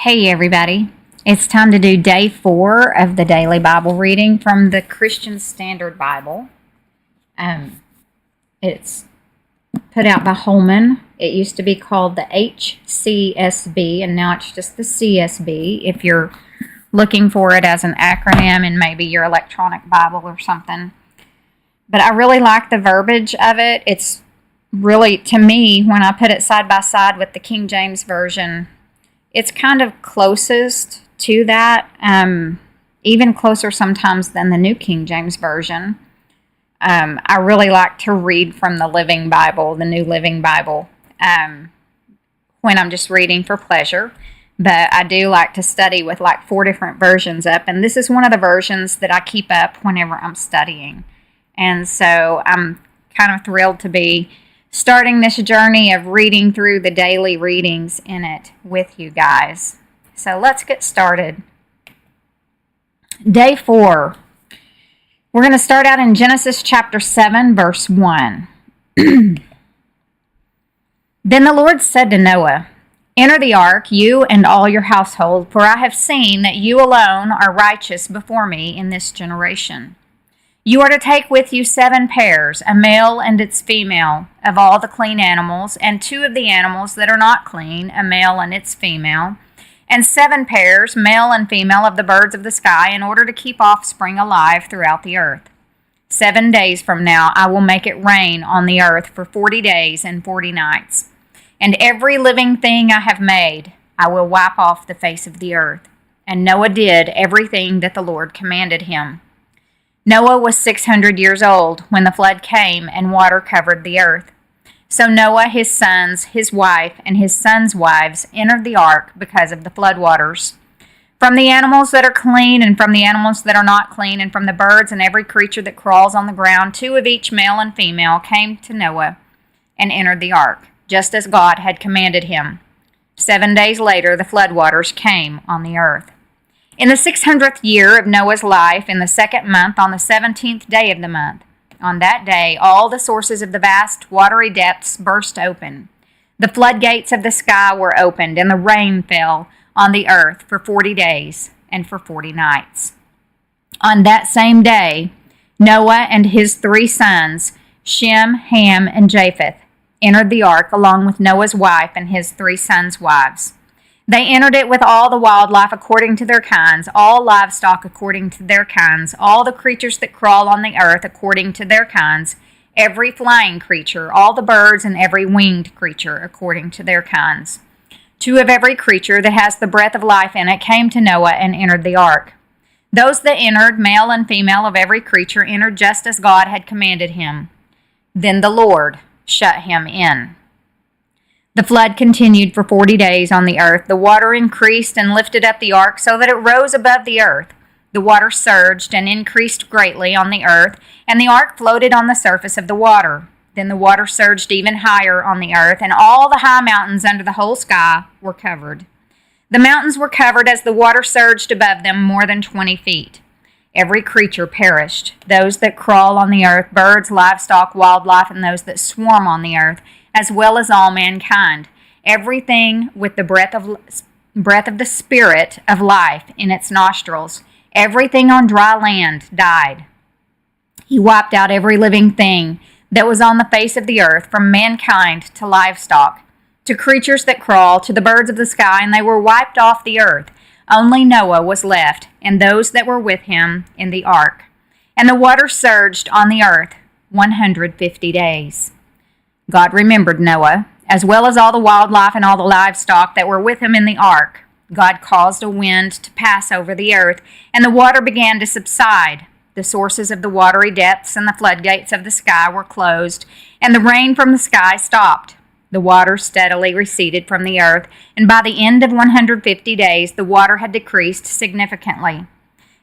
Hey everybody, it's time to do day 4 of the daily Bible reading from the Christian Standard Bible. It's put out by Holman. It used to be called the HCSB and now it's just the CSB if you're looking for it as an acronym in maybe your electronic Bible or something. But I really like the verbiage of it. It's really, to me, when I put it side by side with the King James Version, it's kind of closest to that, even closer sometimes than the New King James Version. I really like to read from the Living Bible, the New Living Bible, when I'm just reading for pleasure. But I do like to study with like 4 different versions up, and this is one of the versions that I keep up whenever I'm studying. And so I'm kind of thrilled to be starting this journey of reading through the daily readings in it with you guys. So let's get started. Day 4. We're going to start out in Genesis chapter 7, verse 1. Then the Lord said to Noah, "Enter the ark, you and all your household, for I have seen that you alone are righteous before me in this generation. You are to take with you 7 pairs, a male and its female, of all the clean animals, and 2 of the animals that are not clean, a male and its female, and 7 pairs, male and female, of the birds of the sky, in order to keep offspring alive throughout the earth. 7 days from now I will make it rain on the earth for 40 days and 40 nights. And every living thing I have made I will wipe off the face of the earth." And Noah did everything that the Lord commanded him. Noah was 600 years old when the flood came and water covered the earth. So Noah, his sons, his wife, and his sons' wives entered the ark because of the floodwaters. From the animals that are clean and from the animals that are not clean, and from the birds and every creature that crawls on the ground, 2 of each male and female came to Noah and entered the ark, just as God had commanded him. 7 days later the floodwaters came on the earth. In the 600th year of Noah's life, in the 2nd month, on the 17th day of the month, on that day all the sources of the vast watery depths burst open. The floodgates of the sky were opened, and the rain fell on the earth for 40 days and for 40 nights. On that same day, Noah and his 3 sons, Shem, Ham, and Japheth, entered the ark along with Noah's wife and his 3 sons' wives. They entered it with all the wildlife according to their kinds, all livestock according to their kinds, all the creatures that crawl on the earth according to their kinds, every flying creature, all the birds and every winged creature according to their kinds. 2 of every creature that has the breath of life in it came to Noah and entered the ark. Those that entered, male and female of every creature, entered just as God had commanded him. Then the Lord shut him in. The flood continued for 40 days on the earth. The water increased and lifted up the ark so that it rose above the earth. The water surged and increased greatly on the earth, and the ark floated on the surface of the water. Then the water surged even higher on the earth, and all the high mountains under the whole sky were covered. The mountains were covered as the water surged above them more than 20 feet. Every creature perished, those that crawl on the earth, birds, livestock, wildlife, and those that swarm on the earth, as well as all mankind. Everything with the breath of the Spirit of life in its nostrils, everything on dry land died. He wiped out every living thing that was on the face of the earth, from mankind to livestock, to creatures that crawl, to the birds of the sky, and they were wiped off the earth. Only Noah was left, and those that were with him in the ark. And the water surged on the earth 150 days. God remembered Noah, as well as all the wildlife and all the livestock that were with him in the ark. God caused a wind to pass over the earth, and the water began to subside. The sources of the watery depths and the floodgates of the sky were closed, and the rain from the sky stopped. The water steadily receded from the earth, and by the end of 150 days, the water had decreased significantly.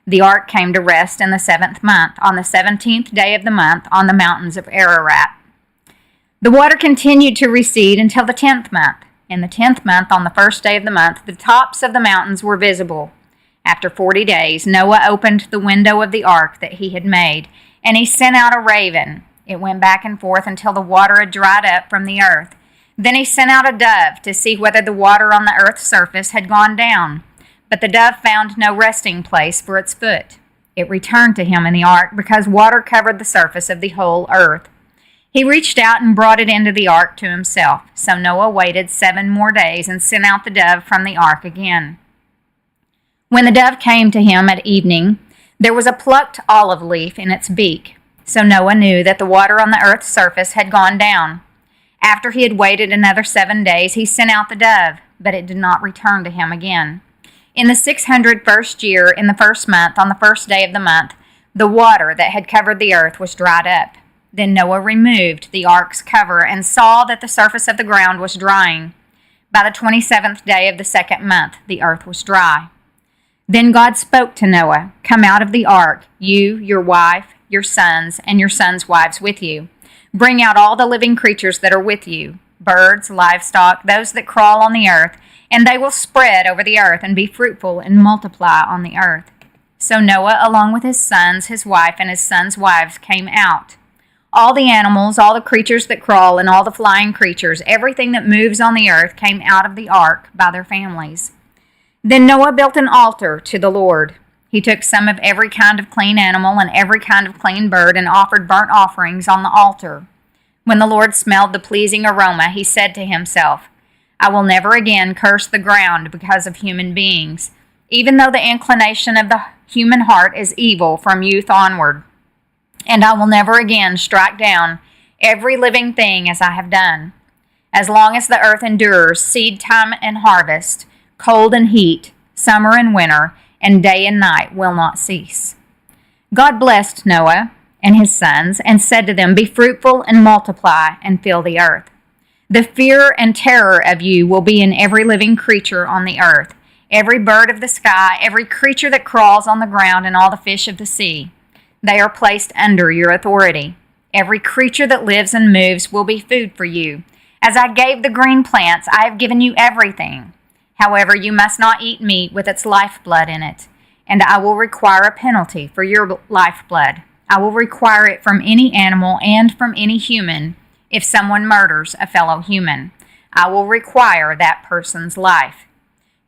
The ark came to rest in the 7th month, on the 17th day of the month, on the mountains of Ararat. The water continued to recede until the 10th month. In the 10th month, on the 1st day of the month, the tops of the mountains were visible. After 40 days, Noah opened the window of the ark that he had made, and he sent out a raven. It went back and forth until the water had dried up from the earth. Then he sent out a dove to see whether the water on the earth's surface had gone down. But the dove found no resting place for its foot. It returned to him in the ark because water covered the surface of the whole earth. He reached out and brought it into the ark to himself. So Noah waited 7 more days and sent out the dove from the ark again. When the dove came to him at evening, there was a plucked olive leaf in its beak. So Noah knew that the water on the earth's surface had gone down. After he had waited another 7 days, he sent out the dove, but it did not return to him again. In the 601st year, in the first month, on the first day of the month, the water that had covered the earth was dried up. Then Noah removed the ark's cover and saw that the surface of the ground was drying. By the 27th day of the second month, the earth was dry. Then God spoke to Noah, "Come out of the ark, you, your wife, your sons, and your sons' wives with you. Bring out all the living creatures that are with you, birds, livestock, those that crawl on the earth, and they will spread over the earth and be fruitful and multiply on the earth." So Noah, along with his sons, his wife, and his sons' wives, came out. All the animals, all the creatures that crawl, and all the flying creatures, everything that moves on the earth, came out of the ark by their families. Then Noah built an altar to the Lord. He took some of every kind of clean animal and every kind of clean bird and offered burnt offerings on the altar. When the Lord smelled the pleasing aroma, he said to himself, "I will never again curse the ground because of human beings, even though the inclination of the human heart is evil from youth onward. And I will never again strike down every living thing as I have done. As long as the earth endures, seed time and harvest, cold and heat, summer and winter, and day and night will not cease." God blessed Noah and his sons and said to them, "Be fruitful and multiply and fill the earth. The fear and terror of you will be in every living creature on the earth, every bird of the sky, every creature that crawls on the ground, and all the fish of the sea. They are placed under your authority. Every creature that lives and moves will be food for you. As I gave the green plants, I have given you everything. However, you must not eat meat with its lifeblood in it, and I will require a penalty for your lifeblood. I will require it from any animal and from any human. If someone murders a fellow human, I will require that person's life.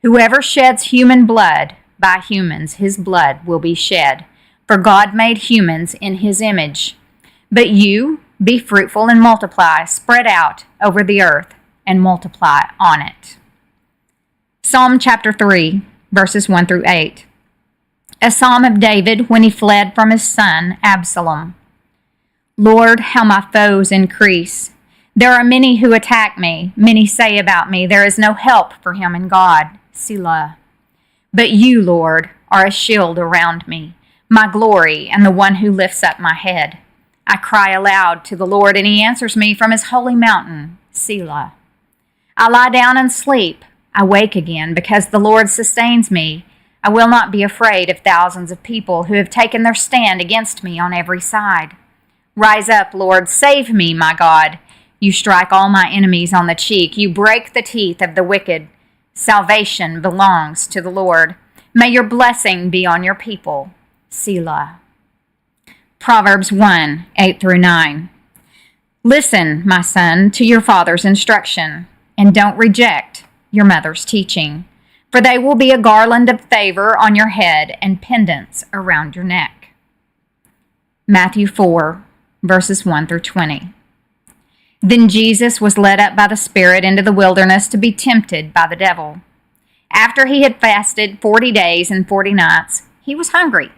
Whoever sheds human blood, by humans his blood will be shed. For God made humans in his image. But you, be fruitful and multiply, spread out over the earth and multiply on it." Psalm chapter 3, verses 1 through 8. A psalm of David when he fled from his son Absalom. Lord, how my foes increase. There are many who attack me. Many say about me, there is no help for him in God. Selah. But you, Lord, are a shield around me, my glory, and the one who lifts up my head. I cry aloud to the Lord, and he answers me from his holy mountain, Selah. I lie down and sleep. I wake again, because the Lord sustains me. I will not be afraid of thousands of people who have taken their stand against me on every side. Rise up, Lord, save me, my God. You strike all my enemies on the cheek. You break the teeth of the wicked. Salvation belongs to the Lord. May your blessing be on your people. Selah. Proverbs 1, 8 through 9. Listen, my son, to your father's instruction, and don't reject your mother's teaching, for they will be a garland of favor on your head and pendants around your neck. Matthew 4, verses 1 through 20. Then Jesus was led up by the Spirit into the wilderness to be tempted by the devil. After he had fasted 40 days and 40 nights, he was hungry.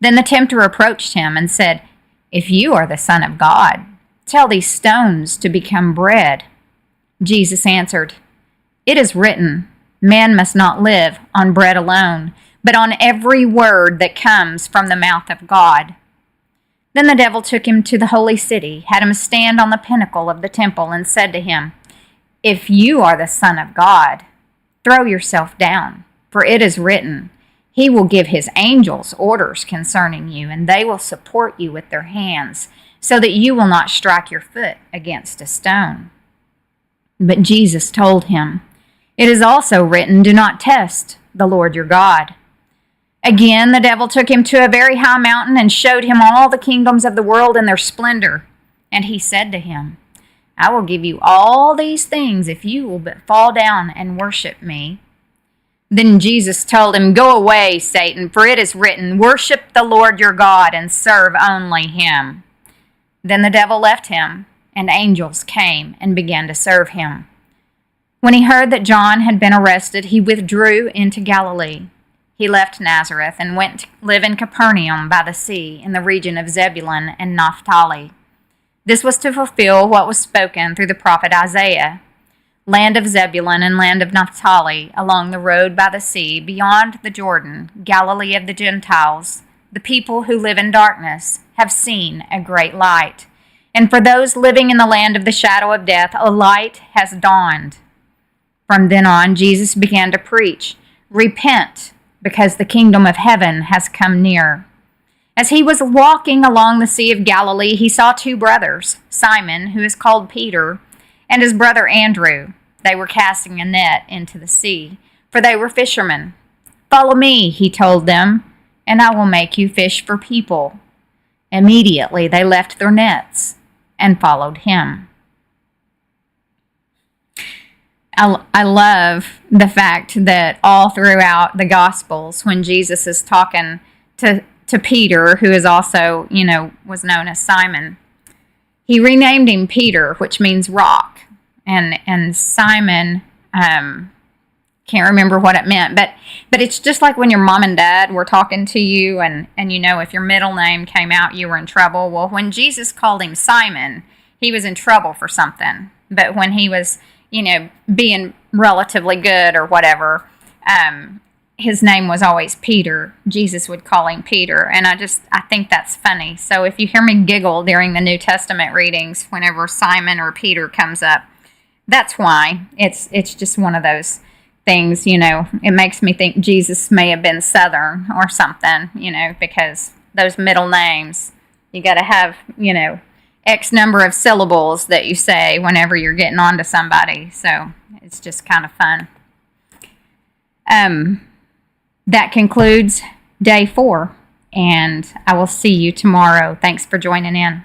Then the tempter approached him and said, "If you are the Son of God, tell these stones to become bread." Jesus answered, "It is written, man must not live on bread alone, but on every word that comes from the mouth of God." Then the devil took him to the holy city, had him stand on the pinnacle of the temple, and said to him, "If you are the Son of God, throw yourself down, for it is written, He will give His angels orders concerning you, and they will support you with their hands, so that you will not strike your foot against a stone." But Jesus told him, "It is also written, do not test the Lord your God." Again, the devil took him to a very high mountain and showed him all the kingdoms of the world and their splendor. And he said to him, I will give you all these things if you will but fall down and worship me." Then Jesus told him, "Go away, Satan, for it is written, 'Worship the Lord your God and serve only him.'" Then the devil left him, and angels came and began to serve him. When he heard that John had been arrested, he withdrew into Galilee. He left Nazareth and went to live in Capernaum by the sea in the region of Zebulun and Naphtali. This was to fulfill what was spoken through the prophet Isaiah. "Land of Zebulun and land of Naphtali, along the road by the sea, beyond the Jordan, Galilee of the Gentiles, the people who live in darkness have seen a great light. And for those living in the land of the shadow of death, a light has dawned." From then on, Jesus began to preach, "Repent, because the kingdom of heaven has come near." As he was walking along the Sea of Galilee, he saw two brothers, Simon, who is called Peter, and his brother Andrew. They were casting a net into the sea, for they were fishermen. "Follow me," he told them, "and I will make you fish for people." Immediately they left their nets and followed him. I love the fact that all throughout the Gospels, when Jesus is talking to Peter, who is also, was known as Simon, he renamed him Peter, which means rock. And Simon, can't remember what it meant, but it's just like when your mom and dad were talking to you and if your middle name came out, you were in trouble. Well, when Jesus called him Simon, he was in trouble for something. But when he was, being relatively good or whatever, his name was always Peter. Jesus would call him Peter. And I think that's funny. So if you hear me giggle during the New Testament readings, whenever Simon or Peter comes up, that's why. It's just one of those things, it makes me think Jesus may have been Southern or something, because those middle names, you got to have, X number of syllables that you say whenever you're getting on to somebody. So it's just kind of fun. That concludes day 4, and I will see you tomorrow. Thanks for joining in.